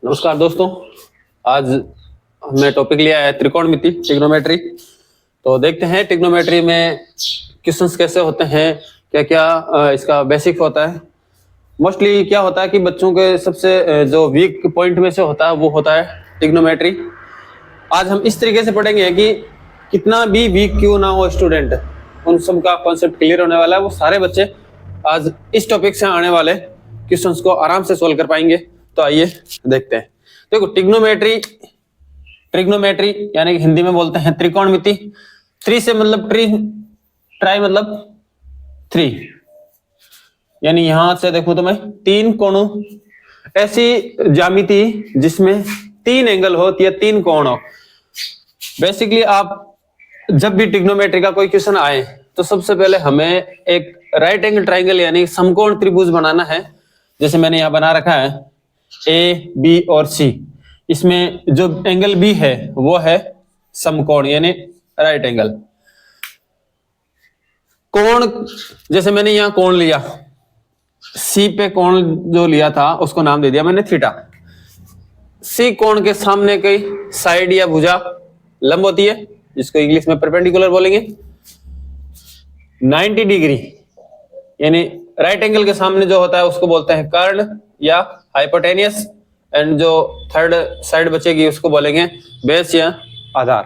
नमस्कार दोस्तों, आज हमने टॉपिक लिया है त्रिकोणमिति, ट्रिग्नोमेट्री। तो देखते हैं ट्रिग्नोमेट्री में क्वेश्चंस कैसे होते हैं, क्या क्या इसका बेसिक होता है। मोस्टली क्या होता है कि बच्चों के सबसे जो वीक पॉइंट में से होता है वो होता है ट्रिग्नोमेट्री। आज हम इस तरीके से पढ़ेंगे कि कितना भी वीक क्यों ना हो स्टूडेंट, उन सब का कॉन्सेप्ट क्लियर होने वाला है। वो सारे बच्चे आज इस टॉपिक से आने वाले क्वेश्चंस को आराम से सोल्व कर पाएंगे। तो आइए देखते हैं। देखो, ट्रिग्नोमेट्री यानी कि हिंदी में बोलते हैं त्रिकोणमिति। ट्री से मतलब ट्राई मतलब थ्री, यानी यहां से देखो तो मैं तीन कोणों, ऐसी ज्यामिति जिसमें तीन एंगल हो या तीन कोण हो। बेसिकली आप जब भी ट्रिग्नोमेट्री का कोई क्वेश्चन आए तो सबसे पहले हमें एक राइट एंगल ट्राइंगल यानी समकोण त्रिभुज बनाना है। जैसे मैंने यहां बना रखा है ए, बी और सी। इसमें जो एंगल बी है वो है समकोण यानी राइट एंगल। कोण, जैसे मैंने यहां कोण लिया, सी पे कोण जो लिया था उसको नाम दे दिया मैंने थीटा। सी कोण के सामने की साइड या भुजा लंब होती है, जिसको इंग्लिश में परपेंडिकुलर बोलेंगे। 90 डिग्री यानी राइट एंगल के सामने जो होता है उसको बोलते हैं कर्ण या हाइपोटेनियस। एंड जो थर्ड साइड बचेगी उसको बोलेंगे बेस या आधार।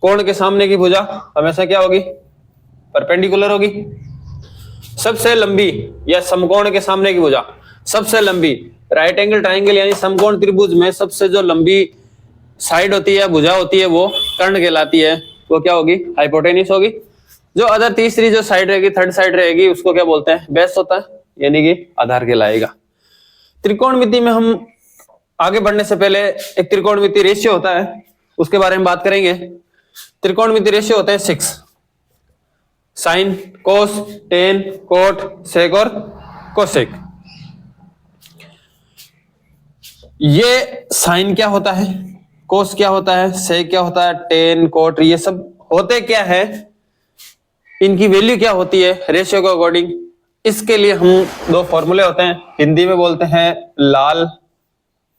कोण के सामने की भुजा हमेशा क्या होगी? परपेंडिकुलर होगी। सबसे लंबी या समकोण के सामने की भुजा सबसे लंबी, राइट एंगल ट्राइंगल यानी समकोण त्रिभुज में सबसे जो लंबी साइड होती है, भुजा होती है, वो कर्ण कहलाती है। वो क्या होगी? हाइपोटेनियस होगी। जो अदर तीसरी जो साइड रहेगी, थर्ड साइड रहेगी, उसको क्या बोलते हैं? बेस होता है, यानी कि आधार कहलाएगा। त्रिकोणमिति में हम आगे बढ़ने से पहले एक त्रिकोणमिति रेशियो होता है, उसके बारे में बात करेंगे। त्रिकोणमिति रेशियो होते हैं 6, साइन, कोस, टेन, कोट, सेक और कोसेक। ये साइन क्या होता है, कोस क्या होता है, सेक क्या होता है, टेन, कोट, ये सब होते क्या है, इनकी वैल्यू क्या होती है रेशियो के अकॉर्डिंग। इसके लिए हम दो फॉर्मूले होते हैं, हिंदी में बोलते हैं लाल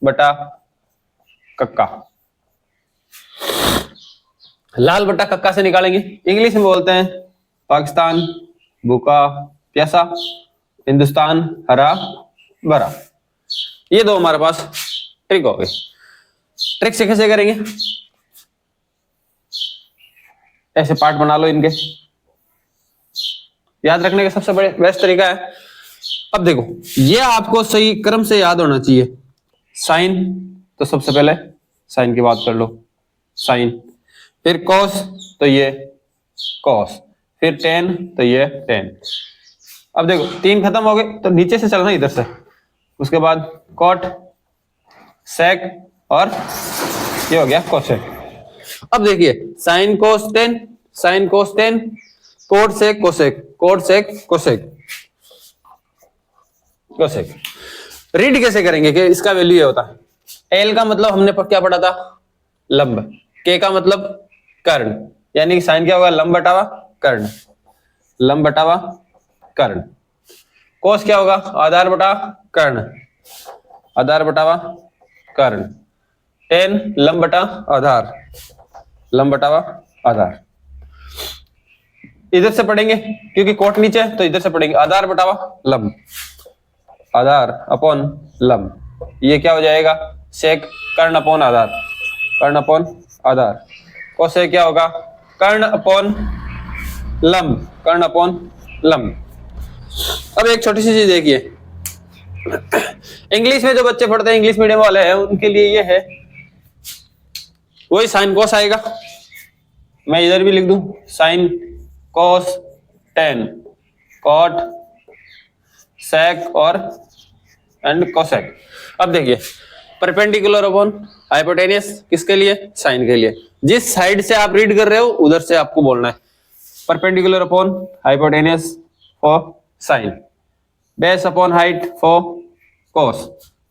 बटा कक्का। लाल बटा कक्का से निकालेंगे। इंग्लिश में बोलते हैं पाकिस्तान भूखा प्यासा, हिंदुस्तान हरा भरा। ये दो हमारे पास ट्रिक हो गई। ट्रिक से कैसे करेंगे? ऐसे पार्ट बना लो इनके, याद रखने का सबसे बड़े बेस्ट तरीका है। अब देखो, ये आपको सही क्रम से याद होना चाहिए। साइन, तो सबसे पहले साइन की बात कर लो, साइन। फिर कॉस, तो ये कॉस। फिर टेन, तो ये टेन। अब देखो, तीन खत्म हो गए तो नीचे से चलना इधर से। उसके बाद कॉट, सेक और ये हो गया कोसेक। अब देखिए, sine cos tan, sine cos tan, cot sec cosec, cot sec cosec, cosec. Read कैसे करेंगे कि इसका वैल्यू ये होता है। एल का मतलब हमने क्या पढ़ा था? लंब। के का मतलब कर्ण, यानी कि साइन क्या होगा? लंब बटावा कर्ण, लंब बटावा कर्ण। कोस क्या होगा? आधार बटा कर्ण, आधार बटावा कर्ण। टेन लंब बटा आधार, लंब बटावा आधार। इधर से पढ़ेंगे क्योंकि कोट नीचे है, तो इधर से पढ़ेंगे आधार बटावा लंब, आधार अपॉन लंब। ये क्या हो जाएगा? सेक कर्ण अपॉन आधार, कर्ण अपॉन आधार। कोसेक क्या होगा? कर्ण अपॉन लंब, कर्ण अपॉन लंब। अब एक छोटी सी चीज देखिए, इंग्लिश में जो बच्चे पढ़ते हैं, इंग्लिश मीडियम वाले हैं, उनके लिए ये है वही साइन कोस आएगा। मैं इधर भी लिख दूं sine cos tan, cot sec और एंड कोसेक। अब देखिए, परपेंडिकुलर अपॉन हाइपोटेनियस किसके लिए? साइन के लिए। जिस साइड से आप रीड कर रहे हो उधर से आपको बोलना है perpendicular upon hypotenuse for sine, base upon height for cos,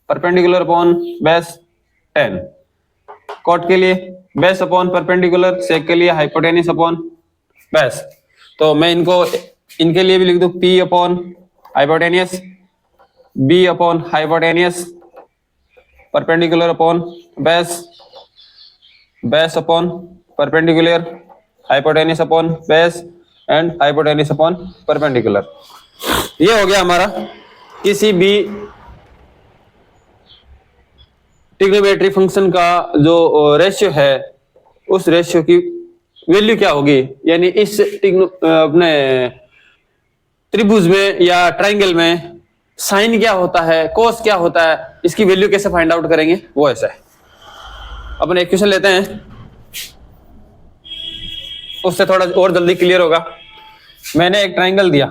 perpendicular upon base tan. Cot के लिए बेस अपॉन परपेंडिकुलर, सेक के लिए हाइपोटेनियस अपॉन बेस। तो मैं इनके लिए भी लिख दूं P upon hypotenuse, B upon hypotenuse, perpendicular upon base, base upon perpendicular, hypotenuse upon base and hypotenuse upon perpendicular. ये हो गया हमारा किसी भी ट्रिग्नोमेट्री फंक्शन का जो रेशियो है उस रेशियो की वैल्यू क्या होगी, यानी इस अपने त्रिभुज में या ट्राइंगल में साइन क्या होता है, कोस क्या होता है, इसकी वैल्यू कैसे फाइंड आउट करेंगे वो ऐसा है। अपन एक क्वेश्चन लेते हैं, उससे थोड़ा और जल्दी क्लियर होगा। मैंने एक ट्राइंगल दिया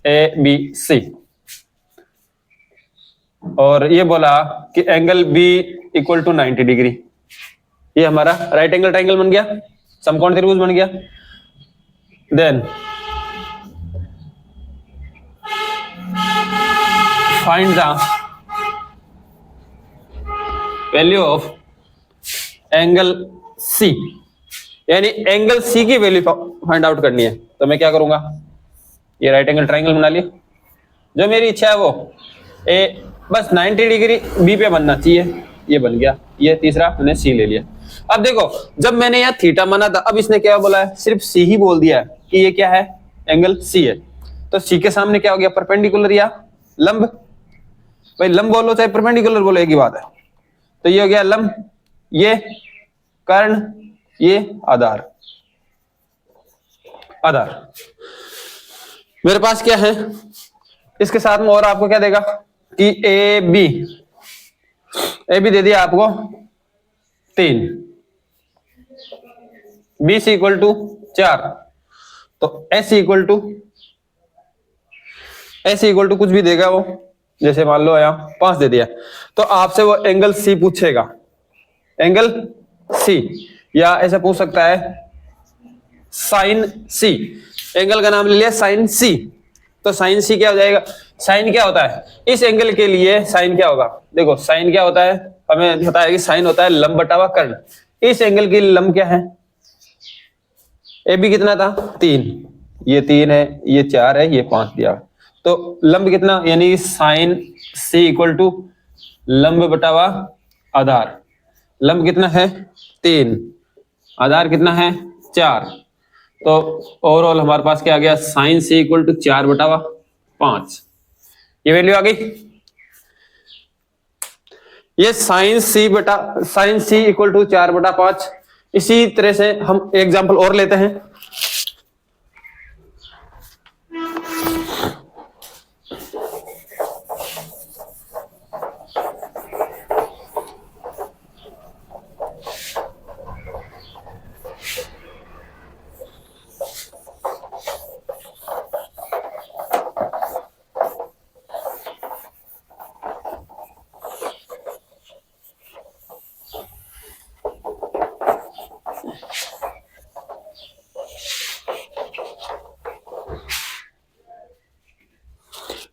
ABC और ये बोला कि angle B equal to 90 degree. ये हमारा राइट एंगल ट्राइंगल बन गया, समकोण त्रिभुज बन गया। Then find the value of angle C, यानी एंगल C की वैल्यू फाइंड आउट करनी है। तो मैं क्या करूंगा, ये राइट एंगल ट्राइंगल बना लिया, जो मेरी इच्छा है वो बस 90 डिग्री B पे बनना चाहिए, ये बन गया। ये तीसरा मैंने C ले लिया। अब देखो, जब मैंने यहाँ थीटा माना था, अब इसने क्या बोला है, सिर्फ C ही बोल दिया है कि ये क्या है, एंगल C है। तो C के सामने क्या हो गया, परपेंडिकुलर या लंब। भाई लंब बोलो चाहे परपेंडिकुलर बोलो एक ही बात है। तो ये हो गया लंब, ये कर्ण, ये आधार। आधार मेरे पास क्या है, इसके साथ में और आपको क्या देगा कि ए बी दे दिया आपको 3, BC इक्वल टू 4, तो AC इक्वल टू कुछ भी देगा वो, जैसे मान लो यहाँ 5 दे दिया, तो आपसे वो एंगल C पूछेगा, एंगल C, या ऐसा पूछ सकता है साइन C। एंगल का नाम ले लिया साइन C, तो साइन C क्या हो जाएगा, साइन क्या होता है इस एंगल के लिए, साइन क्या होगा, देखो साइन क्या होता है, हमें पता है कि साइन होता है लंब बटा हुआ कर्ण। इस एंगल की लंब क्या है, AB कितना था 3, ये 3 है, ये 4 है, ये 5 दिया, तो लंब कितना, यानी साइन C इक्वल टू लंब बटा हुआ आधार। लंब कितना है 3, आधार कितना है 4, तो ओवरऑल हमारे पास क्या आ गया, साइन C इक्वल टू 4 बटा 5। ये वैल्यू आ गई। ये साइन C इक्वल टू 4 बटा 5। इसी तरह से हम एग्जांपल और लेते हैं।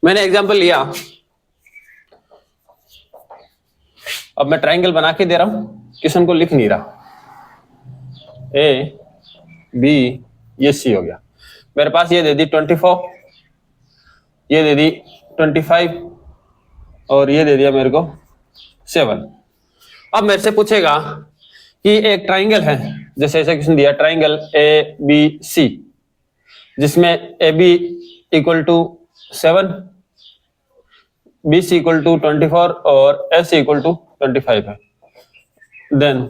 मैंने एग्जांपल लिया, अब मैं ट्रायंगल बना के दे रहा हूं, क्वेश्चन को लिख नहीं रहा। A B ये C हो गया। मेरे पास ये दे दी 24, ये दे दी 25 और ये दे दिया मेरे को 7। अब मेरे से पूछेगा कि एक ट्रायंगल है, जैसे ऐसा क्वेश्चन दिया, ट्रायंगल ABC जिसमें AB equal to 7, BC equal to 24 और AC इक्वल टू 25 है। देन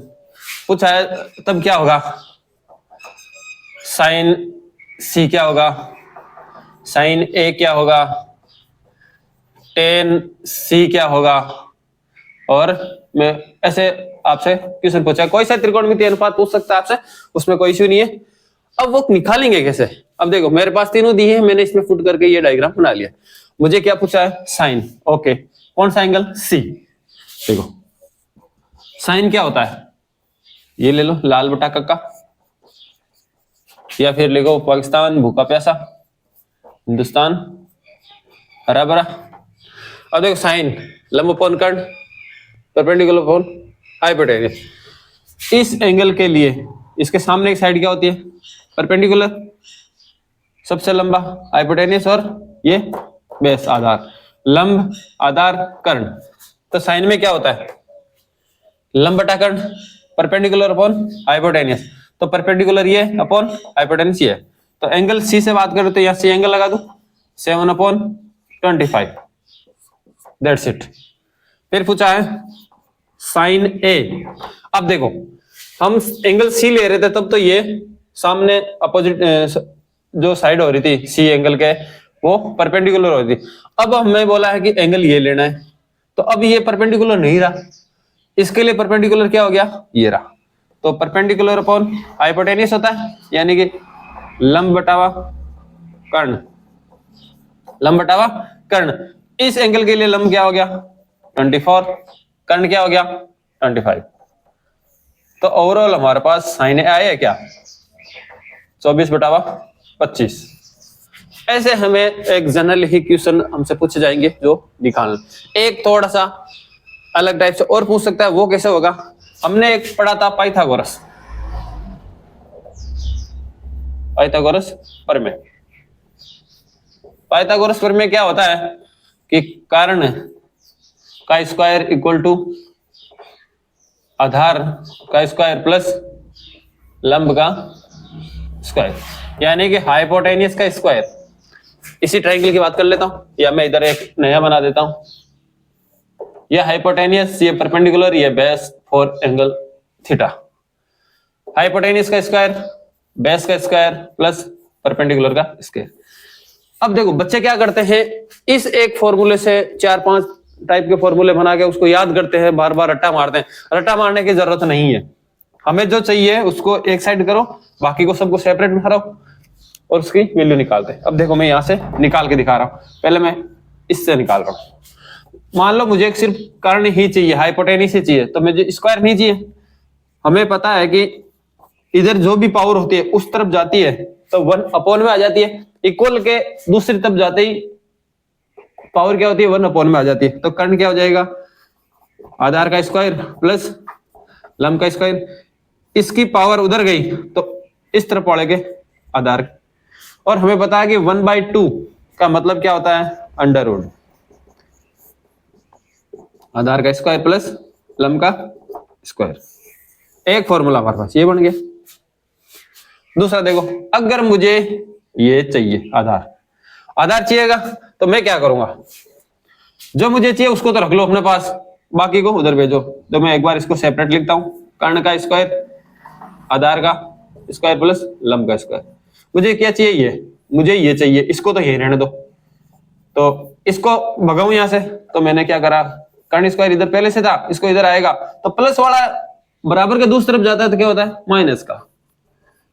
पूछा है तब क्या होगा, साइन C क्या होगा, साइन A क्या होगा, टेन C क्या होगा, और मैं ऐसे आपसे क्वेश्चन पूछा, कोई सा त्रिकोणमितीय अनुपात पूछ सकता है आपसे, उसमें कोई इश्यू नहीं है। अब वो निकालेंगे कैसे, अब देखो मेरे पास तीनों दी है, मैंने इसमें फुट करके ये डायग्राम बना लिया। मुझे क्या पूछा है, साइन, ओके, कौन सा एंगल C। देखो साइन क्या होता है, ये ले लो लाल बटा कक्का, या फिर लिखो पाकिस्तान भूखा प्यासा, हिंदुस्तान हरा भरा। अब देखो साइन लंब अपॉन कर्ण, परपेंडिकुलर अपॉन हाइपोटेन्यूस। इस एंगल के लिए इसके सामने की साइड क्या होती है, परपेंडिकुलर, सबसे लंबा हाइपोटेन्यूस, और ये बेस आधार, लंब आधार कर्ण। तो साइन में क्या होता है, लंब बटा कर्ण, परपेंडिकुलर अपॉन हाइपोटेनियस, तो परपेंडिकुलर ये अपॉन हाइपोटेनियस ये है। तो एंगल सी से बात करें तो यहाँ सी एंगल लगा दूं 7/25, दैट्स इट। फिर पूछा है साइन ए। अब देखो हम एंगल सी ले रहे थे तब तो ये सामने अपोजिट जो साइड हो रही थी सी एंगल के वो परपेंडिकुलर हो रही थी। अब हमें बोला है कि एंगल ये लेना है, तो अब ये परपेंडिकुलर नहीं रहा, इसके लिए परपेंडिकुलर क्या हो गया, ये रहा। तो परपेंडिकुलर अपॉन हाइपोटेनियस होता है, यानी कि लंब बटावा कर्ण, लंब बटावा कर्ण। इस एंगल के लिए लंब क्या हो गया 24, कर्ण क्या हो गया 25। तो ओवरऑल हमारे पास साइन ए आया है क्या 24/25। ऐसे हमें एक जनरल ही क्वेश्चन हमसे पूछे जाएंगे जो निकालना। एक थोड़ा सा अलग टाइप से और पूछ सकता है, वो कैसे होगा, हमने एक पढ़ा था पाइथागोरस, पाइथागोरस प्रमेय। पाइथागोरस प्रमेय क्या होता है कि कर्ण का स्क्वायर इक्वल टू आधार का स्क्वायर प्लस लंब का स्क्वायर, यानी कि हाइपोटेनियस का स्क्वायर। इसी ट्रायंगल की बात कर लेता हूं, या मैं इधर एक नया बना देता हूं, ये हाइपोटेनियस, ये परपेंडिकुलर, ये base for angle theta. Hypotenuse का स्क्वायर, बेस का स्क्वायर प्लस परपेंडिकुलर का स्क्वायर। अब देखो बच्चे क्या करते हैं, इस एक फॉर्मूले से 4-5 टाइप के फॉर्मूले बना के उसको याद करते हैं, बार बार रट्टा मारते हैं। रट्टा मारने की जरूरत नहीं है, हमें जो चाहिए उसको एक साइड करो, बाकी को सबको सेपरेट में हटाओ और उसकी वैल्यू निकालते हैं। अब देखो मैं यहां से निकाल के दिखा रहा हूं, पहले मैं इससे निकाल रहा हूं। मान लो मुझे सिर्फ कर्ण ही चाहिए, हाइपोटेनियस ही चाहिए, तो मुझे स्क्वायर नहीं चाहिए। हमें पता है कि इधर जो भी पावर होती है उस तरफ जाती है तो 1/में आ जाती है, इक्वल के दूसरी तरफ जाते ही पावर क्या होती है 1/में आ जाती है। तो कर्ण क्या हो जाएगा, आधार का स्क्वायर प्लस लंब का स्क्वायर, इसकी पावर उधर गई तो इस तरफ पड़ेगा आधार। और हमें पता है कि 1/2 का मतलब क्या होता है, अंडर रूट आधार का स्क्वायर प्लस लंब का स्क्वायर। एक फॉर्मूला हमारे पास ये बन गया। दूसरा देखो, अगर मुझे ये चाहिए आधार, आधार चाहिएगा तो मैं क्या करूंगा, जो मुझे चाहिए उसको तो रख लो अपने पास, बाकी को उधर भेजो। तो मैं एक बार इसको सेपरेट लिखता हूं, कर्ण का स्क्वायर आधार का स्क्वायर प्लस लंब का स्क्वायर। मुझे क्या चाहिए, ये मुझे ये चाहिए, इसको तो यही रहने दो। तो इसको भगाऊं यहां से, तो मैंने क्या करा, कर्ण स्क्वायर इधर पहले से था, इसको इधर आएगा तो प्लस वाला बराबर के दूसरी तरफ जाता है तो क्या होता है माइनस का,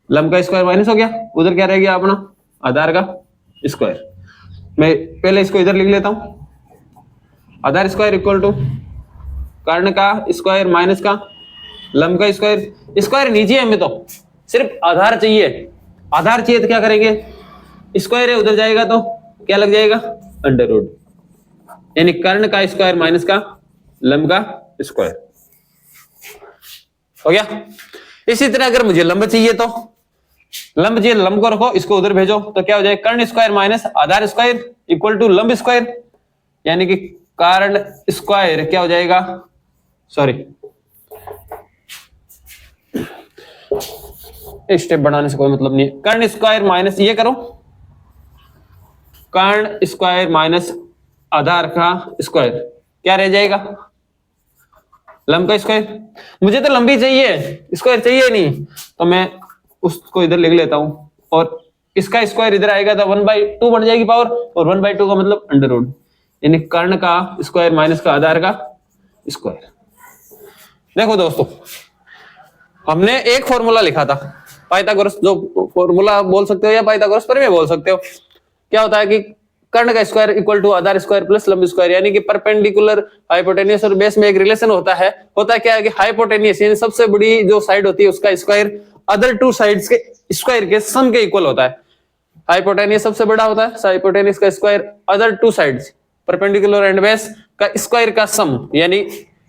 लंब का स्क्वायर माइनस हो गया, उधर क्या रह गया अपना आधार का स्क्वायर। मैं पहले इसको इधर लिख लेता हूं, आधार स्क्वायर इक्वल टू कर्ण का स्क्वायर माइनस का लंब का स्क्वायर। स्क्वायर नीचे हमें तो सिर्फ आधार चाहिए, आधार चाहिए तो क्या करेंगे, स्क्वायर है उधर जाएगा तो क्या लग जाएगा अंडर रूट, यानी कर्ण का स्क्वायर माइनस का लंब का स्क्वायर हो गया। इसी तरह अगर मुझे लंब चाहिए तो लंब चाहिए, लंब को रखो, इसको उधर भेजो तो क्या हो जाएगा, कर्ण स्क्वायर माइनस आधार स्क्वायर इक्वल टू लंब स्क्वायर, यानी कि कर्ण स्क्वायर क्या हो जाएगा, सॉरी स्टेप बढ़ाने से कोई मतलब नहीं है, कर्ण स्क्वायर माइनस ये करो, कर्ण स्क्वायर माइनस आधार का स्क्वायर क्या रह जाएगा, लंब का स्क्वायर। मुझे तो लंबी चाहिए, स्क्वायर चाहिए नहीं, तो मैं उसको इधर लिख लेता हूं और इसका स्क्वायर इधर आएगा तो 1/2 बन जाएगी पावर, और 1/2 का मतलब अंडर रूट, यानी कर्ण का स्क्वायर माइनस का आधार का स्क्वायर। देखो दोस्तों, हमने एक फॉर्मूला लिखा था पाइथागोरस, जो फॉर्मूला बोल सकते हो या पाइथागोरस प्रमेय बोल सकते हो। क्या होता है कि कर्ण का स्क्वायर इक्वल टू आधार स्क्वायर प्लस लंब स्क्वायर, यानी कि परपेंडिकुलर हाइपोटेनियस और बेस में एक रिलेशन होता है क्या है कि हाइपोटेनियस यानी सबसे बड़ी जो साइड होती है उसका स्क्वायर अदर टू साइड्स के स्क्वायर के सम के इक्वल होता है। हाइपोटेनियस सबसे बड़ा होता है, हाइपोटेनियस का square other two sides perpendicular and base का स्क्वायर का सम यानी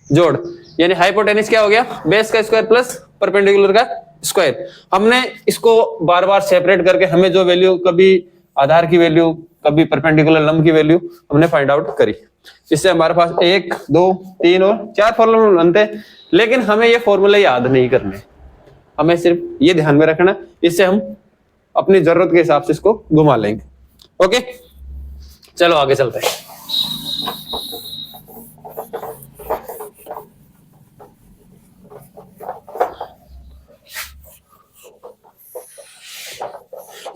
जोड़, यानी हाइपोटेनिस क्या हो गया, बेस का स्क्वायर प्लस परपेंडिकुलर का स्क्वायर। हमने इसको बार बार सेपरेट करके हमें जो वैल्यू, कभी आधार की वैल्यू, कभी परपेंडिकुलर लंब की वैल्यू हमने फाइंड आउट करी। इससे हमारे पास 1 2 3 और 4 फॉर्मूले बनते हैं, लेकिन हमें ये फॉर्मूले याद नहीं करने, हमें सिर्फ ये ध्यान में रखना, इससे हम अपनी जरूरत के हिसाब से इसको घुमा लेंगे। ओके, चलो आगे चलते हैं।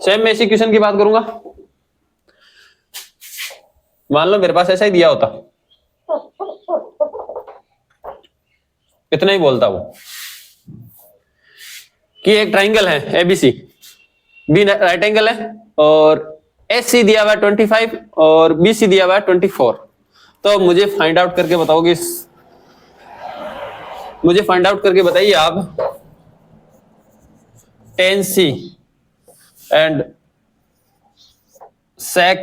सेम मैं इसी क्वेश्चन की बात करूंगा। मान लो मेरे पास ऐसा ही दिया होता, इतना ही बोलता वो कि एक ट्राइंगल है एबीसी, बी राइट एंगल है और एससी दिया हुआ है 25 और बीसी दिया हुआ है 24। तो मुझे फाइंड आउट करके बताओगे, मुझे फाइंड आउट करके बताइए आप tan C and sec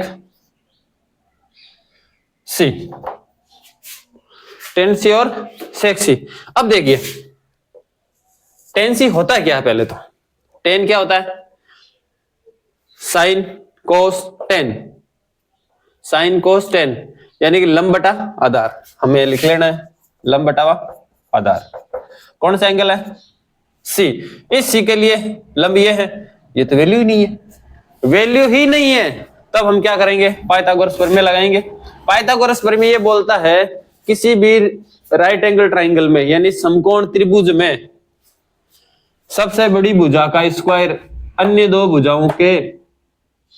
C, tan C और sec C। अब देखिए tan C होता है क्या है, पहले तो tan क्या होता है, sin cos tan, sin cos tan यानी कि लंब बटा आधार, हमें लिख लेना है लंब बटा आधार। कौन सा एंगल है, C। इस C के लिए लंब ये है, ये तो वैल्यू ही नहीं है, वैल्यू ही नहीं है, तब हम क्या करेंगे, पाइथागोरस प्रमेय लगाएंगे। पाइथागोरस प्रमेय ये बोलता है किसी भी राइट एंगल ट्राइंगल में यानी समकोण त्रिभुज में सबसे बड़ी भुजा का स्क्वायर अन्य दो भुजाओं के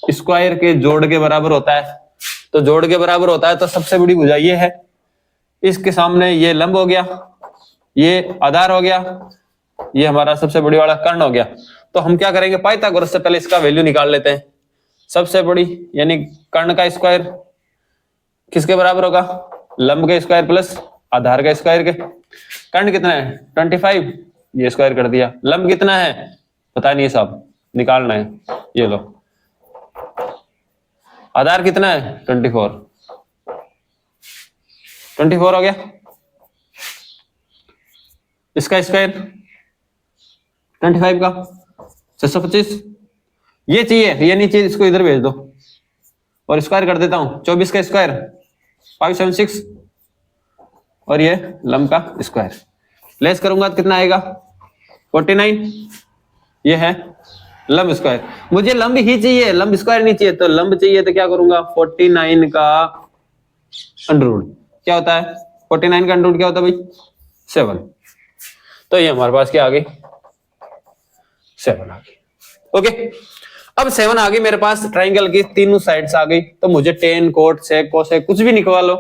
स्क्वायर के जोड़ के बराबर होता है। तो जोड़ के बराबर होता है तो सबसे बड़ी भुजा ये है, इसके सामने ये लंब हो गया, ये आधार हो गया, ये हमारा सबसे बड़ी वाला कर्ण हो गया। तो हम क्या करेंगे, पाइथागोरस से पहले इसका वैल्यू निकाल लेते हैं। सबसे बड़ी यानी कर्ण का स्क्वायर किसके बराबर होगा, लंब के स्क्वायर प्लस आधार का स्क्वायर के। कर्ण कितना है 25, ये स्क्वायर कर दिया। लंब कितना है पता नहीं साहब, निकालना है, ये लो। आधार कितना है 24 हो गया, इसका स्क्वायर 25 का 625, ये चाहिए ये नहीं चाहिए, इसको इधर भेज दो और स्क्वायर कर देता हूं। 24 का स्क्वायर 576 और ये लंब का स्क्वायर लेस करूंगा तो कितना आएगा 49, ये है लंब स्क्वायर। मुझे लंब ही चाहिए, लंब स्क्वायर नहीं चाहिए। तो लंब चाहिए तो क्या करूंगा 49 का अंडर क्या होता है, 49 का अंडर क्या होता है भाई 7। तो ये हमारे पास क्या आ गई 7 आ गई। ओके, अब 7 आ गई मेरे पास, ट्राइंगल की तीनों साइड्स आ गई। तो मुझे tan cot sec cosec कुछ भी निकलवा लो,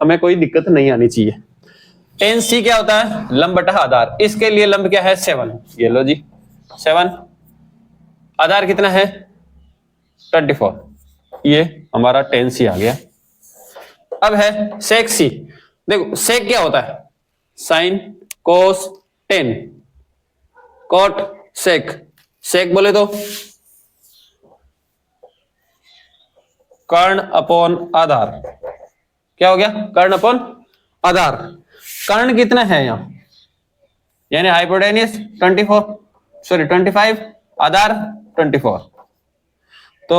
हमें कोई दिक्कत नहीं आनी चाहिए। tan C क्या होता है लंब बटा आधार, इसके लिए लंब क्या है 7, ये लो जी 7, आधार कितना है 24, ये हमारा tan C आ गया। अब है sec C, देखो sec क्या होता है sin cos tan cot sec, sec बोले तो कर्ण अपॉन आधार, क्या हो गया कर्ण अपॉन आधार। कर्ण कितना है यहां यानी हाइपोटेन्यूस 25, आधार 24। तो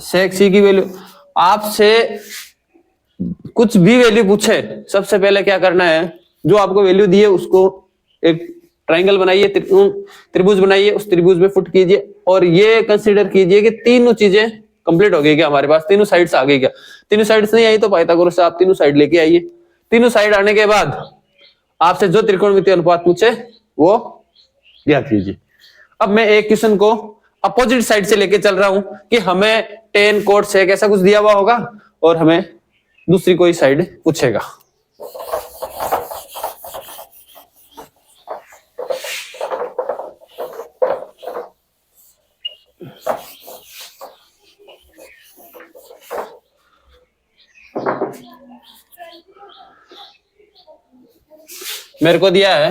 sec C की वैल्यू, आपसे कुछ भी वैल्यू पूछे सबसे पहले क्या करना है, जो आपको वैल्यू दी है उसको एक ट्राइंगल बनाइए, त्रिभुज बनाइए, उस त्रिभुज में फुट कीजिए और ये कंसीडर कीजिए कि तीनों चीजें कंप्लीट हो गई क्या, हमारे पास तीनों साइड्स आ गई क्या। तीनों साइड्स नहीं आई तो पाइथागोरस से आप तीनों साइड लेके आइए। तीनों साइड आने के बाद आपसे जो त्रिकोणमितीय अनुपात पूछे वो ज्ञात कीजिए। अब मैं एक क्वेश्चन को अपोजिट साइड से लेके चल रहा हूं कि हमें tan cot sec ऐसा कुछ दिया हुआ होगा और हमें दूसरी कोई साइड पूछेगा। मेरे को दिया है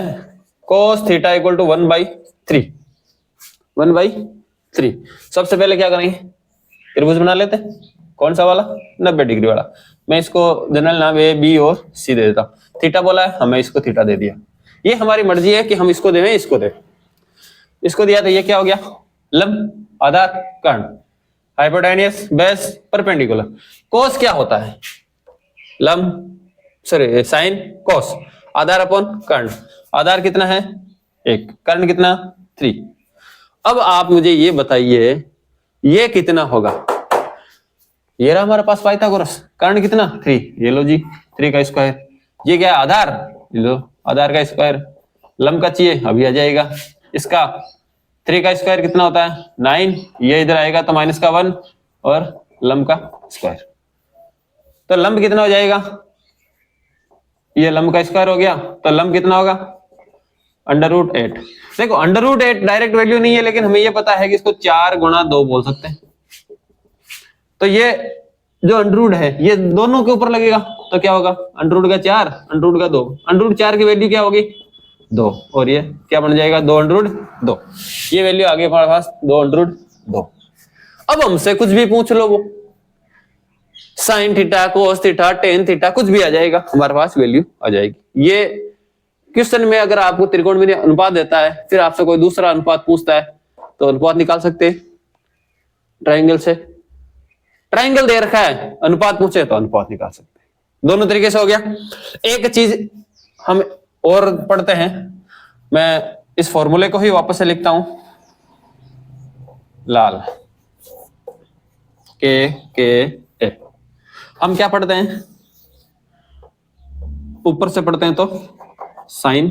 cos थीटा इक्वल टू 1/3, 1/3। सबसे पहले क्या करेंगे त्रिभुज बना लेते हैं, कौन सा वाला 90 डिग्री वाला। मैं इसको जनरल नाम ए बी और सी दे देता हूं। थीटा बोला है, हमें इसको थीटा दे दिया। ये हमारी मर्जी है कि हम इसको दें इसको दें। इसको दिया तो ये क्या हो गया लंब आधार कर्ण, हाइपोटेन्यूस बेस परपेंडिकुलर। कोस क्या होता है लंब सॉरी साइन कॉस, आधार अपॉन कर्ण। आधार कितना है 1, कर्ण कितना 3। अब आप मुझे ये बताइए ये कितना होगा। ये रहा हमारे पास पाइथागोरस, कर्ण कितना 3, ये लो जी 3 का स्क्वायर। ये क्या है आधार, ये लो आधार का स्क्वायर। लंब का चाहिए अभी आ जाएगा, इसका 3 का स्क्वायर कितना होता है 9, ये इधर आएगा तो माइनस का 1 और लंब का स्क्वायर। तो लंब कितना हो जाएगा, ये लंब का स्क्वायर हो गया तो लंब कितना होगा √8। देखो √8 डायरेक्ट वैल्यू नहीं है, लेकिन हमें ये पता है कि इसको 4 गुणा 2 बोल सकते हैं। तो ये जो अंडरूट है ये दोनों के ऊपर लगेगा तो क्या होगा अंडरूट का 4 अंडरूट का 2, अंडरूट 4 की वैल्यू क्या होगी 2 और ये क्या बन जाएगा 2√2। ये वैल्यू आ गई हमारे पास 2√2। अब हमसे कुछ भी पूछ लो, वो sine theta cos theta tan theta कुछ भी आ जाएगा, हमारे पास वैल्यू आ जाएगी। ये क्वेश्चन में अगर आपको त्रिकोणमितीय अनुपात देता है, फिर आपसे कोई दूसरा अनुपात पूछता है तो अनुपात निकाल सकते हैं ट्राइंगल से। ट्राइंगल दे रखा है अनुपात पूछे तो अनुपात निकाल सकते हैं। दोनों तरीके से हो गया। एक चीज हम और पढ़ते हैं, मैं इस फॉर्मूले को ही वापस से लिखता हूं, लाल के ए। हम क्या पढ़ते हैं, ऊपर से पढ़ते हैं तो साइन,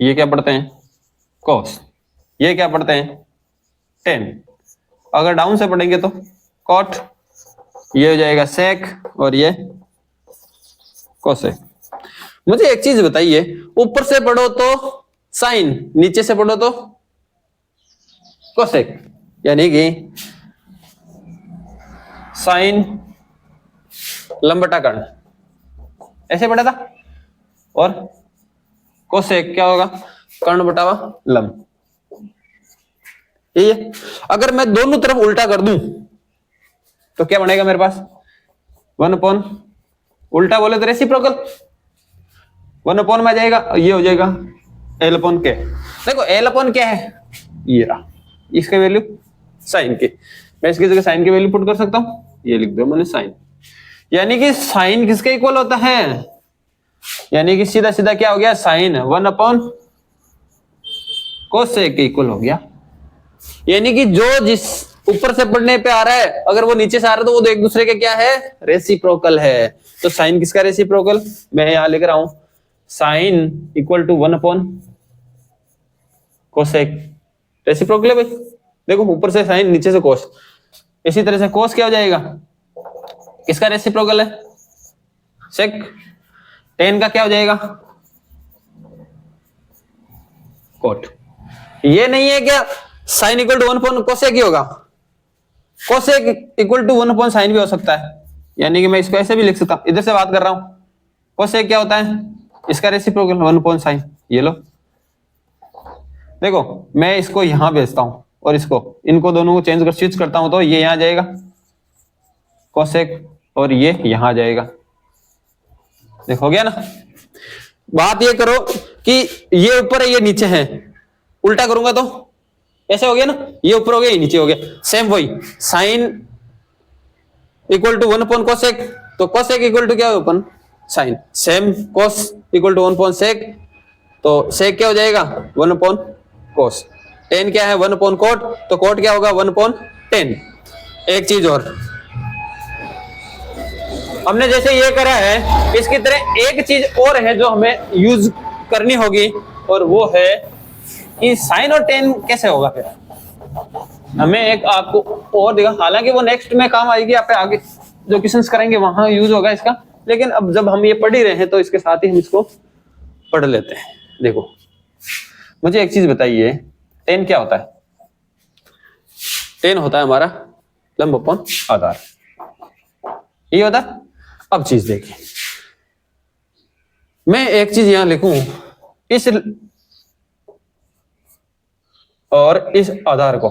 ये क्या पढ़ते हैं कॉस, ये क्या पढ़ते हैं टेन। अगर डाउन से पढ़ेंगे तो कॉट, ये हो जाएगा सेक और ये कोसेक। मुझे एक चीज बताइए, ऊपर से पढ़ो तो साइन, नीचे से पढ़ो तो कोसेक, यानी कि साइन लंब बटा कर्ण ऐसे पढ़ा था, और कोसेक क्या होगा कर्ण बटा लंब। यही है। अगर मैं दोनों तरफ उल्टा कर दूं तो क्या बनेगा मेरे पास 1/, उल्टा बोले तो रेसिप्रोकल 1/, में आ जाएगा, ये हो जाएगा L/K। देखो L/K क्या है, ये रहा, इसका वैल्यू साइन की, मैं इसकी जगह साइन की वैल्यू पुट कर सकता हूं, ये लिख दो मैंने साइन। यानी कि साइन किसके इक्वल होता है, यानी कि सीधा सीधा क्या हो गया साइन 1/, कोसेक के इक्वल हो गया। यानी कि जो जिस ऊपर से पढ़ने पे आ रहा है अगर वो नीचे से आ रहा है तो वो एक दूसरे के क्या है रेसिप्रोकल है। तो साइन किसका रेसिप्रोकल, मैं यहां लिख रहा हूं sine equal to 1/, cosec reciprocal है भाई। देखो ऊपर से साइन नीचे से कोस, इसी तरह से कोस क्या हो जाएगा किसका रेसिप्रोकल है सेक। टेन का क्या हो जाएगा कोट। ये नहीं है क्या साइन इक्वल टू 1/, कोसेक ही होगा, कोसेक इक्वल टू 1/, साइन भी हो सकता है। यानी कि मैं इसको ऐसे भी लिख सकता हूं, इधर से बात कर रहा हूं, कोसेक क्या होता है इसका रेसिप्रोकल 1/, साइन। ये लो देखो मैं इसको यहां भेजता हूं और इसको, इनको दोनों को चेंज कर स्विच करता हूं तो ये यहां जाएगा कोसेक और ये यहां जाएगा। देखो हो गया ना। बात ये करो कि ये ऊपर है ये नीचे है, उल्टा करूंगा तो ऐसे हो गया ना, ये ऊपर हो गया ये नीचे हो गया। सेम वही साइन इक्वल टू 1/, कोसेक, तो कोसेक इक्वल टू क्या है 1 sine, same cos equal to 1/, sec, तो सेक क्या हो जाएगा 1/, कोस। टेन क्या है 1/, कोट, तो कोट क्या होगा 1/10। एक चीज और हमने जैसे ये करा है इसकी तरह एक चीज और है जो हमें यूज करनी होगी, और वो है कि साइन और टेन कैसे होगा। फिर हमें एक आपको और दिखा, हालांकि वो नेक्स्ट में काम आएगी, आप आगे जो क्वेश्चंस करेंगे वहां यूज होगा इसका, लेकिन अब जब हम ये पढ़ ही रहे हैं तो इसके साथ ही हम इसको पढ़ लेते हैं। देखो मुझे एक चीज बताइए, टेन क्या होता है, टेन होता है हमारा लंब अपॉन आधार, ये होता है। अब चीज देखिए, मैं एक चीज यहां लिखूं, इस और इस आधार को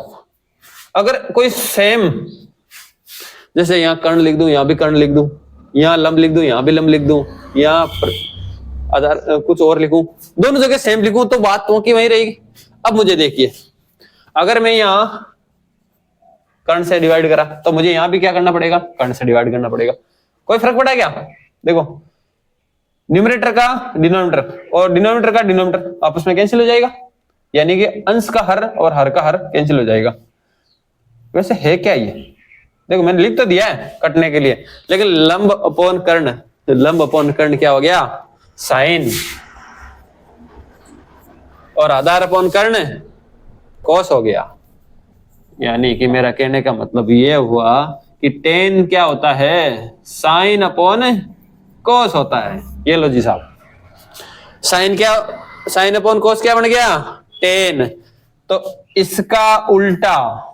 अगर कोई सेम, जैसे यहां कर्ण लिख दूं, यहां भी कर्ण लिख दूं, यहां लंब लिख दूं, यहां भी लंब लिख दूं, यहां आधार कुछ और लिखूं, दोनों जगह सेम लिखूं तो बात तो की वही रहेगी। अब मुझे देखिए, अगर मैं यहां कर्ण से डिवाइड करा तो मुझे यहां भी क्या करना पड़ेगा कर्ण से डिवाइड करना पड़ेगा। कोई फर्क पड़ा क्या? देखो न्यूमरेटर का डिनोमिनेटर और डिनोमिनेटर का डिनोमिनेटर आपस में कैंसिल हो जाएगा, यानी कि अंश का हर और हर का हर कैंसिल हो जाएगा। वैसे है क्या ये? देखो मैंने लिख तो दिया है कटने के लिए, लेकिन लंब अपॉन कर्ण, लंब अपॉन कर्ण क्या हो गया? साइन, और आधार अपॉन कर्ण कॉस हो गया। यानी कि मेरा कहने का मतलब ये हुआ कि टेन क्या होता है? साइन अपॉन कॉस होता है। ये लो जी साहब, साइन क्या, साइन अपॉन कॉस क्या बन गया? टेन। तो इसका उल्टा,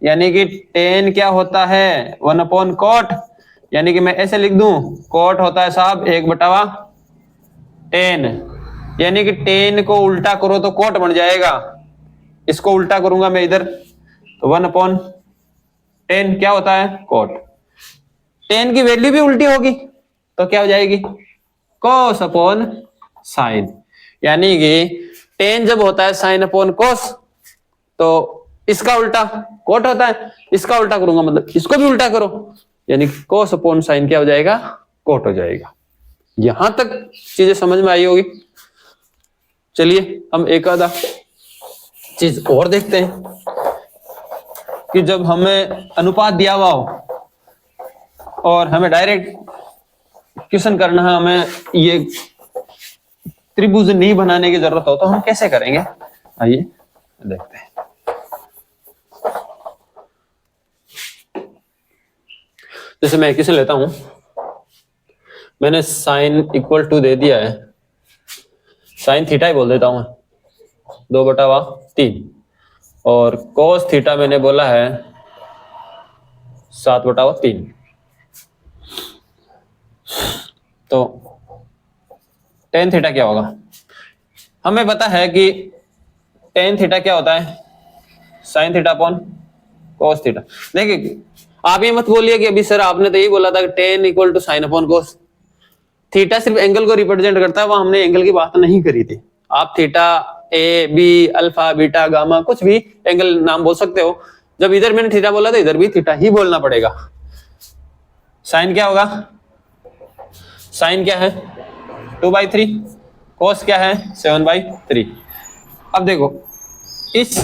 यानी कि टेन क्या होता है? 1 अपॉन कॉट, यानी कि मैं ऐसे लिख दूं, कॉट होता है साहब 1/10, यानी कि टेन को उल्टा करो तो कॉट बन जाएगा। इसको उल्टा करूंगा मैं इधर, तो 1/10 क्या होता है? कॉट। टेन की वैल्यू भी उल्टी होगी तो क्या हो जाएगी? Cos upon sine. यानी कि टेन जब होता है साइन अपॉन कॉस तो इसका उल्टा कॉट होता है, इसका उल्टा करूंगा मतलब इसको भी उल्टा करो, यानी कि कॉस अपॉन साइन क्या हो जाएगा? कॉट हो जाएगा। यहां तक चीजें समझ में आई होगी। चलिए हम एक आधा चीज और देखते हैं कि जब हमें अनुपात दिया हुआ हो और हमें डायरेक्ट क्वेश्चन करना है, हमें ये त्रिभुज नहीं बनाने की जरूरत हो तो हम कैसे करेंगे? आइए देखते हैं। जैसे मैं क्वेश्चन लेता हूं, मैंने साइन इक्वल टू दे दिया है, साइन थीटा ही बोल देता हूं 2/3, और कोस थीटा मैंने बोला है 7/3। तो टेन थीटा क्या होगा? हमें पता है कि टेन थीटा क्या होता है? Sine theta upon cos theta. देखिए आप ये मत बोलिए कि अभी सर आपने तो यही बोला था कि tan equal to sine upon cos. Theta सिर्फ एंगल को रिप्रेजेंट करता है, वहां हमने एंगल की बात नहीं करी थी। आप theta A B alpha beta gamma कुछ भी एंगल नाम बोल सकते हो। जब इधर मैंने थीटा बोला तो इधर भी थीटा ही बोलना पड़ेगा। साइन क्या होगा? साइन क्या है? 2/3, कोस क्या है? 7/3। अब देखो इस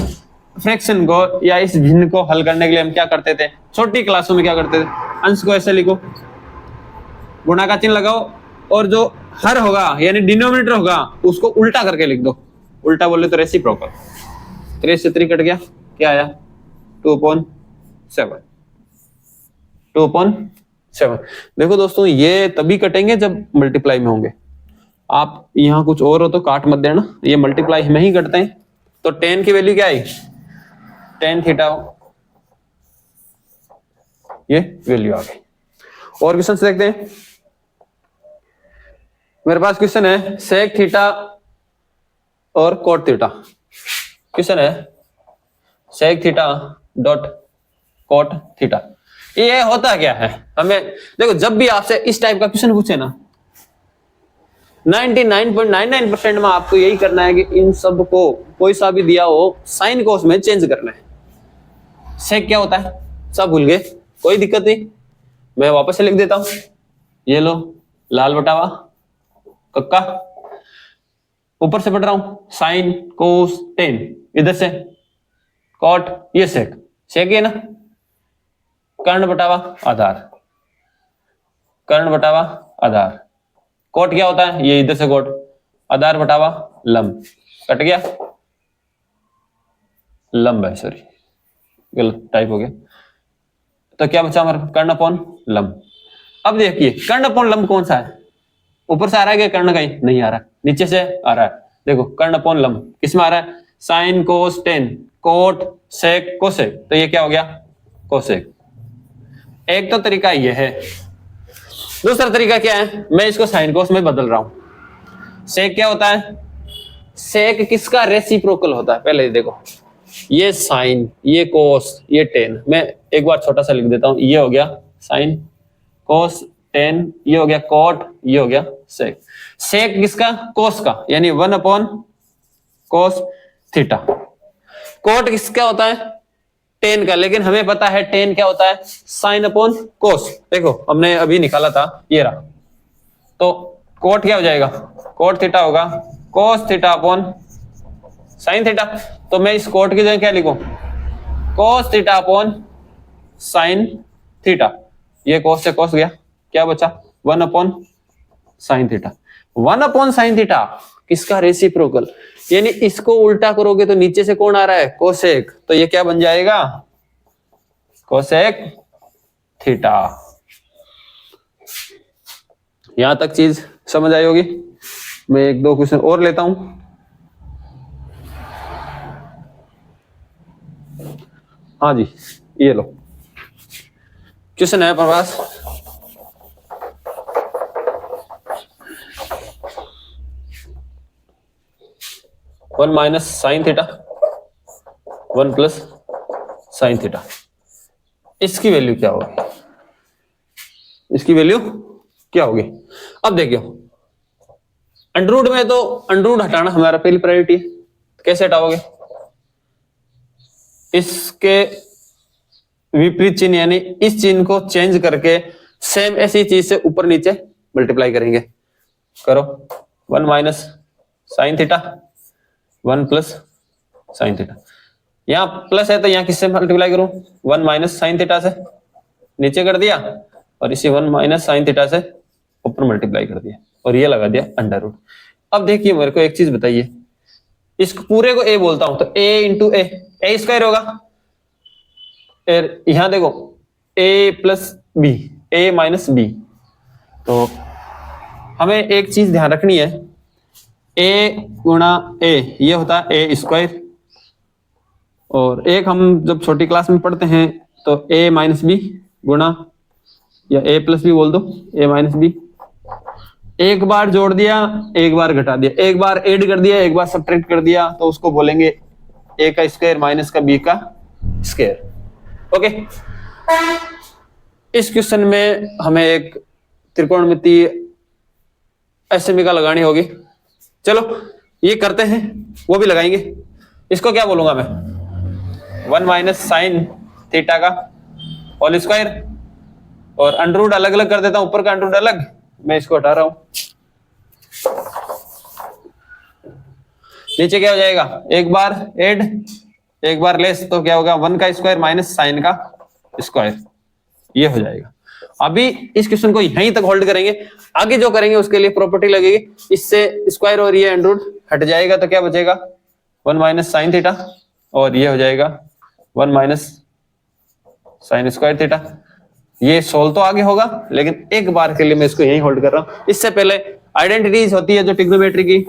फ्रैक्शन को या इस भिन्न को हल करने के लिए हम क्या करते थे? छोटी क्लासों में क्या करते थे? अंश को ऐसे लिखो, गुणा का चिन्ह लगाओ, और जो हर होगा यानी डिनोमिनेटर होगा उसको उल्टा करके लिख दो। उल्टा बोले तो रेसिप्रोकल। 3 से 3 कट गया, क्या आया? 2/7। 2/7। देखो दोस्तों ये तभी कटेंगे जब मल्टीप्लाई में होंगे। आप यहां कुछ और हो तो काट मत देना, ये मल्टीप्लाई में ही कटते हैं। तो 10 की वैल्यू क्या आई? टेन थीटा, ये वैल्यू आ गई। और क्वेश्चन देखते हैं। मेरे पास क्वेश्चन है सेक थीटा और कोट थीटा। क्वेश्चन है sec theta dot cot theta. ये होता क्या है? हमें देखो जब भी आपसे इस टाइप का क्वेश्चन पूछे ना, 99.99% में आपको यही करना है कि इन सब को कोई सा भी दिया हो साइन कोस में चेंज करना है। सेक क्या होता है सब भूल गए, कोई दिक्कत नहीं, मैं वापस से लिख देता हूं। ये लो लाल बटावा कक्का, ऊपर से पढ़ रहा हूं साइन कोस टेन, इधर से कॉट, ये सेक, सेक है ना, कर्ण बटावा आधार, कर्ण बटावा आधार, कोट क्या होता है? ये इधर से कोट, आधार बटावा लंब, कट गया, लंब है, सॉरी गलत टाइप हो गया। तो क्या बचा हमारे? कर्ण अपॉन लंब। अब देखिए कर्ण अपॉन लंब कौन सा है? ऊपर से आ रहा है क्या कर्ण? कहीं नहीं आ रहा, नीचे से आ रहा है। देखो कर्ण अपॉन लंब किसमें आ रहा है? Sine cos tan, cot sec cosec, तो ये क्या हो गया? कोसेक। एक तो तरीका ये है। दूसरा तरीका क्या है? मैं इसको साइन कोस में बदल रहा हूं। सेक क्या होता है? सेक किसका रेसिप्रोकल होता है? पहले देखो ये साइन, ये कोस, ये टेन। मैं एक बार छोटा सा लिख देता हूं, ये हो गया साइन कोस टेन, ये हो गया कोट, ये हो गया सेक। सेक किसका? कोस का, यानी 1 अपॉन कोस थीटा। कोट किसका होता है? टेन का, लेकिन हमें पता है टेन क्या होता है, साइन अपॉन कोस। देखो हमने अभी निकाला था, ये रहा। तो कोट क्या हो जाएगा, कोट थीटा होगा cos theta upon sine theta. तो मैं इस कोट की जगह क्या लिखूं, cos theta upon sine theta. ये कोस से कोस गया, क्या बचा, 1 upon sine theta. 1 upon sine theta किसका, रेसिप्रोकल, यानी इसको उल्टा करोगे तो नीचे से कौन आ रहा है, कोसेक। तो ये क्या बन जाएगा, कोसेक थीटा। यहां तक चीज समझ आई होगी। मैं एक दो क्वेश्चन और लेता हूं। हाँ जी, ये लो क्वेश्चन है अपने पास। One minus sine theta 1 plus sine theta, इसकी वैल्यू क्या होगी, इसकी वैल्यू क्या होगी। अब देखियो अंडररूट में तो अंडररूट हटाना हमारा पहली प्रायोरिटी है। कैसे हटाओगे, इसके विपरीत चिन्ह यानी इस चिन्ह को चेंज करके सेम ऐसी चीज से ऊपर नीचे मल्टीप्लाई करेंगे। करो 1 minus sine theta 1 plus sine theta. यहां प्लस है तो यहां किससे मल्टीप्लाई करूं, 1 माइनस साइन थीटा से नीचे कर दिया, और इसी 1 माइनस साइन थीटा से ऊपर मल्टीप्लाई कर दिया, और ये लगा दिया अंडर रूट। अब देखिए मेरे को एक चीज बताइए, इस पूरे को ए बोलता हूं तो a इंटू ए स्क्वायर होगा। यहां देखो a plus B, a minus B. तो हमें एक चीज ध्यान रखनी है, a गुणा a ये होता है a स्क्वायर, और एक हम जब छोटी क्लास में पढ़ते हैं तो a माइनस बी गुणा, या a प्लस बी बोल दो, a माइनस बी। एक बार जोड़ दिया एक बार घटा दिया, एक बार ऐड कर दिया एक बार सब्ट्रैक्ट कर दिया, तो उसको बोलेंगे a का स्क्वायर माइनस का b का स्क्वायर। ओके, इस क्वेश्चन में हमें एक त्रिकोणमितीय असमीका लगानी होगी। चलो ये करते हैं, वो भी लगाएंगे। इसको क्या बोलूंगा मैं, 1 माइनस साइन थीटा का होल स्क्वायर, और अंडररूट अलग अलग कर देता हूं, ऊपर का अंडररूट अलग, मैं इसको हटा रहा हूं। नीचे क्या हो जाएगा, एक बार ऐड एक बार लेस, तो क्या होगा 1 का स्क्वायर माइनस साइन का स्क्वायर, ये हो जाएगा। अभी इस क्वेश्चन को यहीं तक होल्ड करेंगे, आगे जो करेंगे उसके लिए प्रॉपर्टी लगेगी, इससे स्क्वायर और ये अंडररूट हट जाएगा, तो क्या बचेगा 1 माइनस साइन थीटा, और ये हो जाएगा 1 माइनस साइन स्क्वायर थीटा। ये सोल्व तो आगे होगा, लेकिन एक बार के लिए मैं इसको यहीं होल्ड कर रहा हूं। इससे पहले आइडेंटिटीज होती है जो ट्रिग्नोमेट्री की,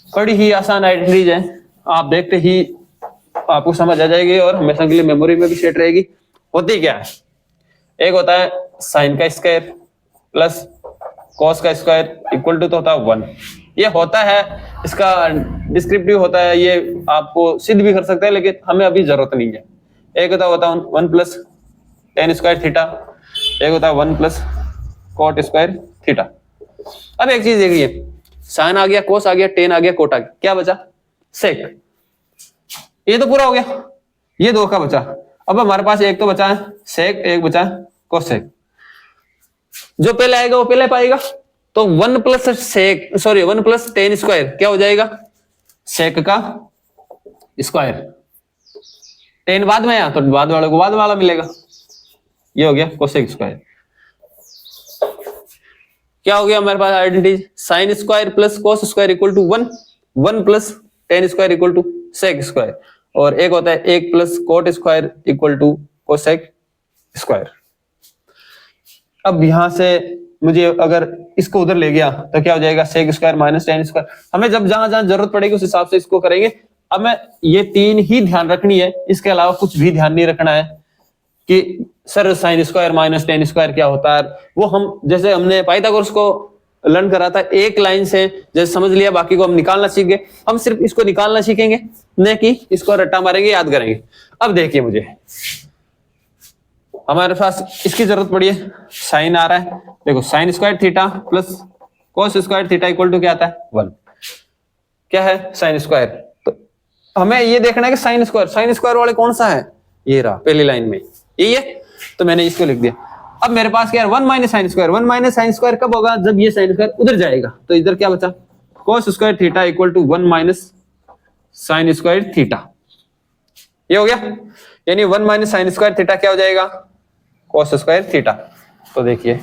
बड़ी ही आसान आइडेंटिटीज है, आप देखते ही आपको समझ आ जाएगी और हमेशा के लिए मेमोरी में भी सेट रहेगी। होती क्या है, एक होता है साइन का स्क्वायर प्लस कॉस का स्क्वायर इक्वल टू तो होता है 1। ये होता है, इसका डिस्क्रिप्टिव होता है, ये आपको सिद्ध भी कर सकते हैं, लेकिन हमें अभी जरूरत नहीं है। एक होता है 1 प्लस टेन स्क्वायर थीटा, एक होता है 1 प्लस कॉट स्क्वायर थीटा। अब एक चीज देखिए, साइन आ गया, कोस आ गया, टेन आ गया, कोट आ गया, क्या बचा, सेक। ये तो पूरा हो गया, ये दो का बचा। अब हमारे पास एक तो बचा है सेक, एक बचा है कोसेक। जो पहले आएगा वो पहले पाएगा, तो 1 plus sec, sorry 1 plus tan square क्या हो जाएगा, सेक का स्क्वायर। टेन बाद में आया तो बाद वाले को बाद वाला मिलेगा, ये हो गया कोसेक स्क्वायर। क्या हो गया हमारे पास identity, sine square plus cos square equal to 1, 1 plus tan square equal to sec square, और एक होता है 1 plus cot square equal to cosec square. अब यहां से मुझे अगर इसको उधर ले गया तो क्या हो जाएगा, sec square minus tan square. हमें जब जहां जहां जरूरत पड़ेगी उस हिसाब से इसको करेंगे। अब मैं ये तीन ही ध्यान रखनी है, इसके अलावा कुछ भी ध्यान नहीं रखना है कि sir sine square minus tan square क्या होता है। वो हम जैसे हमने पाइथागोरस को लर्न करा था, एक लाइन से जैसे समझ लिया, बाकी को हम निकालना सीख गए। हम सिर्फ इसको निकालना सीखेंगे, न कि इसको रट्टा मारेंगे, याद करेंगे। अब देखिए मुझे हमारे पास इसकी जरूरत पड़ी है, साइन आ रहा है, देखो sine square theta plus cos square theta equal to क्या आता है 1। क्या है साइन स्क्वायर, तो हमें ये देखना है कि साइन स्क्वायर वाले कौन सा है, ये रहा पहली लाइन में, यही है, तो मैंने इसको लिख दिया। अब मेरे पास क्या है, 1 minus sine square. 1 minus sine square कब होगा, जब ये साइन स्क्वायर उधर जाएगा, तो इधर क्या बचा, cos square theta equal to 1 minus sine square theta, ये हो गया। यानी 1 माइनस साइन स्क्वायर थीटा क्या हो जाएगा, cos स्क्वायर थीटा। तो देखिए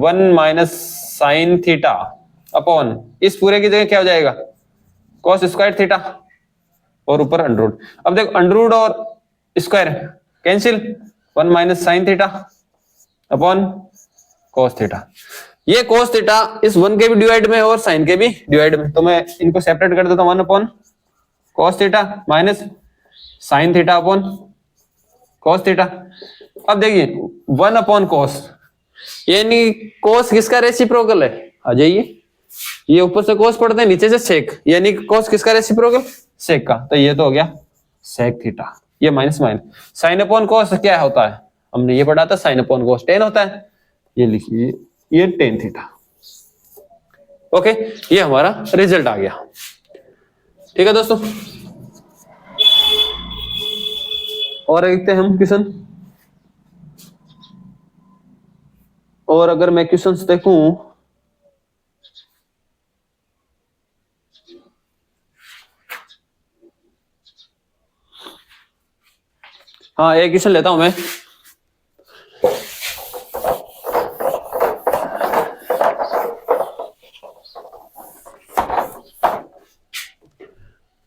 1 माइनस साइन थीटा अपॉन इस पूरे की जगह क्या हो जाएगा, cos स्क्वायर थीटा और ऊपर अंडररूट। अब देखो अंडररूट और square cancel, 1 minus sine theta upon cos theta. ये cos थीटा इस 1 के भी डिवाइड में और साइन के भी डिवाइड में, तो मैं इनको सेपरेट कर देता हूं, 1 upon cos theta minus sine theta upon cos theta. अब देखिए 1 अपॉन cos, यानी cos किसका रेसिप्रोकल है, आ जाइए, ये ऊपर से cos पढ़ते हैं, नीचे से sec, यानी cos किसका रेसिप्रोकल, sec का, तो ये तो हो गया sec थीटा, ये minus minus sine upon cos क्या होता है, हमने ये पढ़ा था, साइन अपॉन cos tan होता है, ये लिखिए ये tan थीटा। ओके, ये हमारा रिजल्ट आ गया। ठीक है दोस्तों, और देखते हैं हम क्वेश्चन, और अगर मैं क्वेश्चंस देखूं, हाँ एक क्वेश्चन लेता हूं मैं।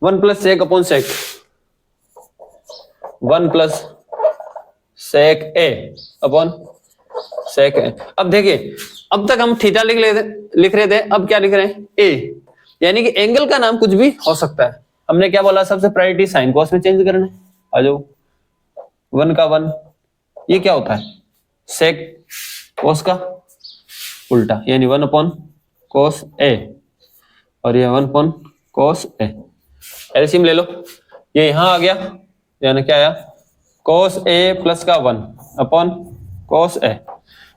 One plus sec upon sec, 1 plus sec A upon sec A. अब देखिए, अब तक हम थीटा लिख रहे थे, अब क्या लिख रहे हैं, ए, यानी कि एंगल का नाम कुछ भी हो सकता है। हमने क्या बोला, सबसे प्रायोरिटी साइन कॉस में चेंज करना है, आ जाओ 1 का 1, ये क्या होता है, सेक कॉस का उल्टा, यानी 1 अपॉन कॉस ए, और ये 1 अपॉन कॉस ए। एलसीएम ले लो, ये यहां आ गया, यानी क्या आया, कॉस ए प्लस का 1 अपॉन कॉस ए।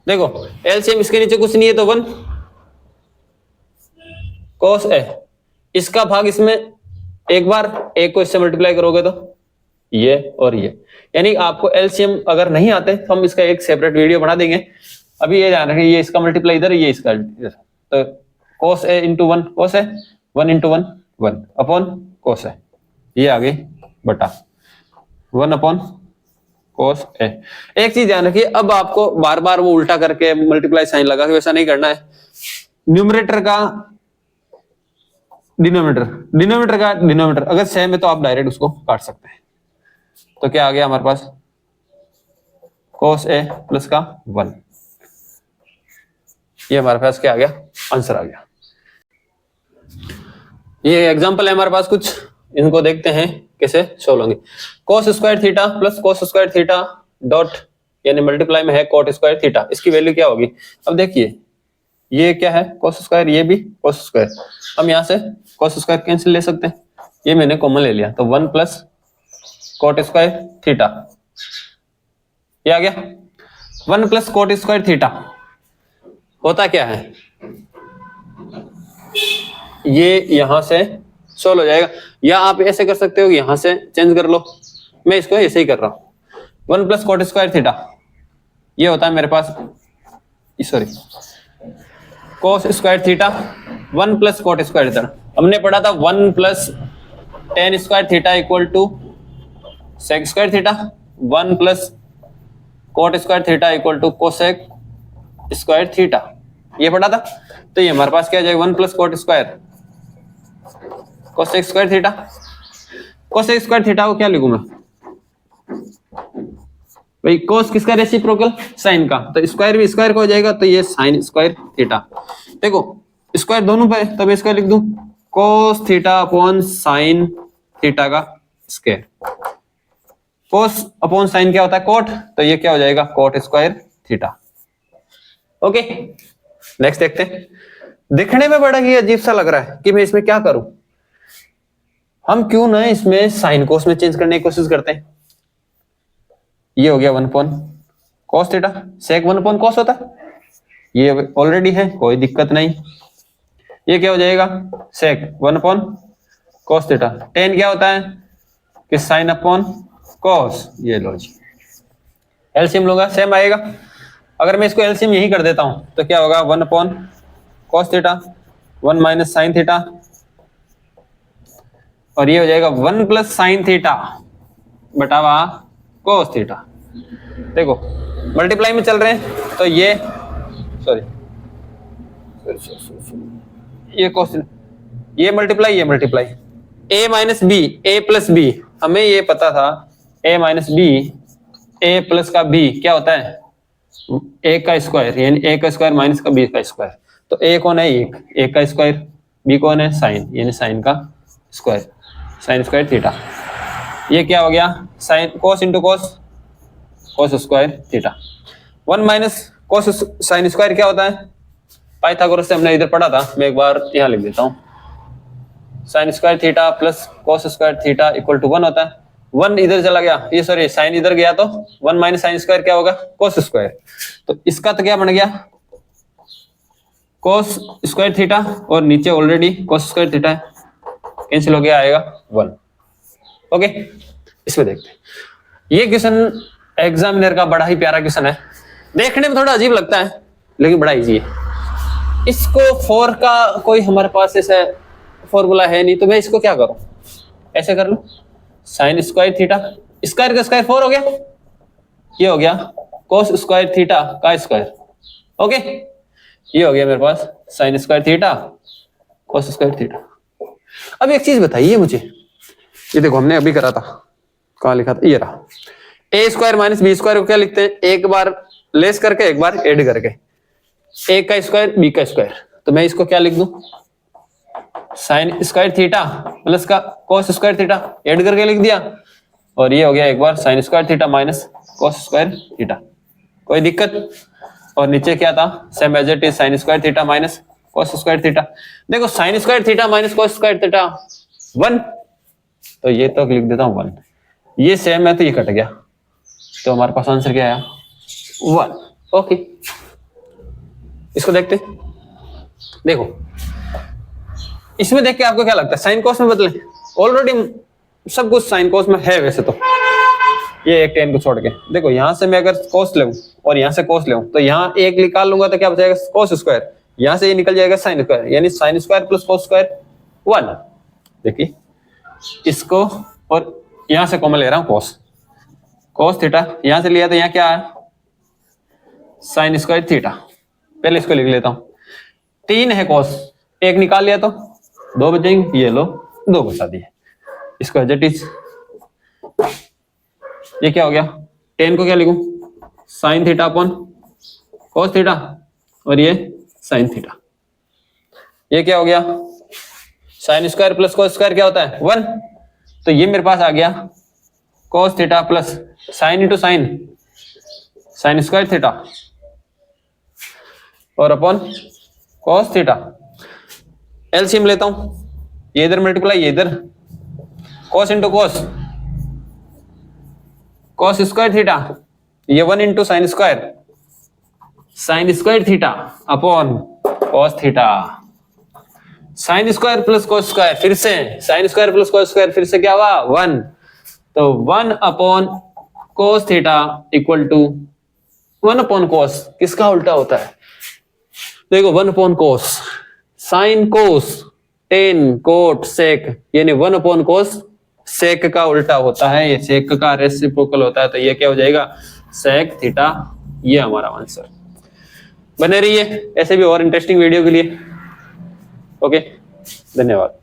देखो एलसीएम इसके नीचे कुछ नहीं है, तो 1 कॉस ए, इसका भाग इसमें एक बार, एक को इससे मल्टीप्लाई करोगे तो ये और ये, यानी आपको एलसीएम अगर नहीं आते तो हम इसका एक सेपरेट वीडियो बना देंगे। अभी ये ध्यान रखें, ये इसका मल्टीप्लाई इधर, ये इसका इधर, तो cos a into 1 cos a, 1 into 1 1 upon cos a, ये आ गई बटा 1 अपॉन cos a। एक चीज ध्यान रखिए, अब आपको बार बार वो उल्टा करके मल्टीप्लाई साइन लगा के वैसा नहीं करना है। न्यूमरेटर का डिनोमिनेटर, डिनोमिनेटर का डिनोमिनेटर अगर सेम है तो आप डायरेक्ट उसको काट सकते हैं। तो क्या आ गया हमारे पास, cos a प्लस का 1, ये हमारे पास क्या आ गया, आंसर आ गया। ये एग्जांपल है हमारे पास कुछ, इनको देखते हैं कैसे सोल्व होंगे। cos square theta plus cos square theta dot, यानी मल्टीप्लाई में है cot स्क्वायर थीटा, इसकी वैल्यू क्या होगी। अब देखिए ये क्या है cos स्क्वायर, ये भी cos स्क्वायर, हम यहाँ से cos स्क्वायर कैंसिल ले सकते हैं, ये मैंने कॉमन ले लिया, तो 1 प्लस cot स्क्वायर थीटा, ये आ गया 1 प्लस cot स्क्वायर थीटा। होता क्या है, ये यहां से सोल्व हो जाएगा, या आप ऐसे कर सकते हो, यहां से चेंज कर लो, मैं इसको ऐसे ही कर रहा हूं। 1 प्लस cot स्क्वायर थीटा, ये होता है मेरे पास, sorry cos square theta 1 plus cot square theta. हमने पढ़ा था 1 plus tan square theta equal to sec square theta, 1 plus cot square theta equal to cosec square theta, ये पढ़ा था। तो ये हमारे पास क्या आ जाएगा, 1 plus cot square cosec square theta. cosec square theta को क्या लिखूं मैं भाई, cos किसका रेसिप्रोकल, साइन का, तो स्क्वायर भी स्क्वायर का हो जाएगा, तो ये साइन स्क्वायर थीटा। देखो स्क्वायर दोनों पे, तब इसका लिख दूं cos theta upon sine theta का स्क्वायर। cos अपॉन साइन क्या होता है, cot, तो ये क्या हो जाएगा cot square theta. Okay next देखते हैं। दिखने में बड़ा ही अजीब सा लग रहा है कि मैं इसमें क्या करूं, हम क्यों ना इसमें साइन कोस में चेंज करने की कोशिश करते हैं। ये हो गया 1 upon cos theta, sec 1 upon cos होता है, ये ऑलरेडी है, कोई दिक्कत नहीं। ये क्या हो जाएगा sec 1 upon cos theta. tan क्या होता है कि sin अपॉन cos। ये लो जी, एलसीएम लूंगा सेम आएगा। अगर मैं इसको एलसीएम यही कर देता हूं तो क्या होगा, 1 upon cos theta 1 minus sine theta, और ये हो जाएगा 1 प्लस साइन थीटा बटावा cos थीटा। देखो मल्टीप्लाई में चल रहे हैं तो ये सॉरी ये cos, ये multiply a minus B a plus B, हमें ये पता था a minus B a plus का b क्या होता है a का स्क्वायर, यानी a का स्क्वायर माइनस का b का स्क्वायर। तो a कौन है, एक a का स्क्वायर, b कौन है साइन, यानी साइन का स्क्वायर, साइन स्क्वायर थीटा। ये क्या हो गया, sine cos into cos square theta. 1 minus cos sine square क्या होता है, पाइथागोरस से हमने इधर पढ़ा था, मैं एक बार यहाँ लिख देता हूँ। Sine square theta plus cos square theta equal to 1 होता है। 1 इधर चला गया, ये सॉरी साइन इधर गया तो 1 माइनस साइन स्क्वायर क्या होगा, cos स्क्वायर। तो इसका तो क्या बन गया cos स्क्वायर थीटा, और नीचे ऑलरेडी cos स्क्वायर थीटा है, कैंसिल हो गया, आएगा 1। ओके, इसमें देखते हैं। ये क्वेश्चन एग्जामिनर का बड़ा ही प्यारा क्वेश्चन है, देखने में थोड़ा अजीब लगता है लेकिन बड़ा इजी है। इसको 4 का कोई हमारे पास ऐसा फॉर्मूला है नहीं, तो मैं इसको क्या करूं, ऐसे कर लूं, साइन स्क्वायर थीटा स्क्वायर का स्क्वायर 4 हो गया, ये हो गया cos स्क्वायर थीटा का स्क्वायर। ओके, ये हो गया मेरे पास sine square theta cos square theta. अब एक चीज बताइए मुझे, ये देखो हमने अभी करा था, कहाँ लिखा था, ये रहा, a square minus b square को क्या लिखते हैं, एक बार लेस करके एक बार ऐड करके, a का स्क्वायर b का स्क्वायर। तो मैं इसको क्या लिख दूं, साइन स्क्वायर थीटा प्लस का cos स्क्वायर थीटा ऐड करके लिख दिया, और ये हो गया एक बार sine square theta minus cos square theta. कोई दिक्कत, और नीचे क्या था, same as it is sine square theta minus cos square theta. देखो sine square theta minus cos square theta 1, तो ये तो लिख देता हूं 1, ये सेम है तो ये कट गया, तो हमारे पास आंसर क्या आया 1। ओके, इसको देखते, देखो इसमें देख के आपको क्या लगता है, साइन कॉस में बदले, ऑलरेडी सब कुछ साइन कॉस में है वैसे तो, ये एक टेन को छोड़ के। देखो यहां से मैं अगर कॉस लूं और यहां से कॉस लूं तो यहां एक निकाल लूंगा तो क्या बचेगा cos स्क्वायर, यहां से ये निकल जाएगा साइन स्क्वायर, यानी sign square plus cos square 1। देखिए इसको, और यहां से कॉमन ले रहा हूं cos थीटा, यहां से लिया तो यहां क्या है साइन स्क्वायर थीटा। पहले इसको लिख लेता हूं, 3 है cos, एक निकाल लिया तो 2 बचेंगे, ये लो 2 बचा दिए, इसको एज इट इज। ये क्या हो गया, 10 को क्या लिखूं, sine theta upon cos theta, और ये साइन थीटा। ये क्या हो गया, sign square plus cos square क्या होता है 1, तो ये मेरे पास आ गया cos theta plus sine into sine, sine square theta, और अपॉन cos थीटा। एलसीएम लेता हूं, ये इधर मल्टीप्लाई, ये इधर cos into cos square theta, ये 1 into sine square theta upon cos theta. Sine square plus cos square, फिर से sine square plus cos square, फिर से क्या हुआ 1, तो 1 upon cos theta equal to 1 upon cos, किसका उल्टा होता है, देखो 1 upon cos, sine cos, tan cot sec, यानी 1 अपॉन cos सेक का उल्टा होता है, ये सेक का रेसिप्रोकल होता है, तो ये क्या हो जाएगा सेक थीटा। ये हमारा आंसर। बने रहिए ऐसे भी और इंटरेस्टिंग वीडियो के लिए। ओके, धन्यवाद।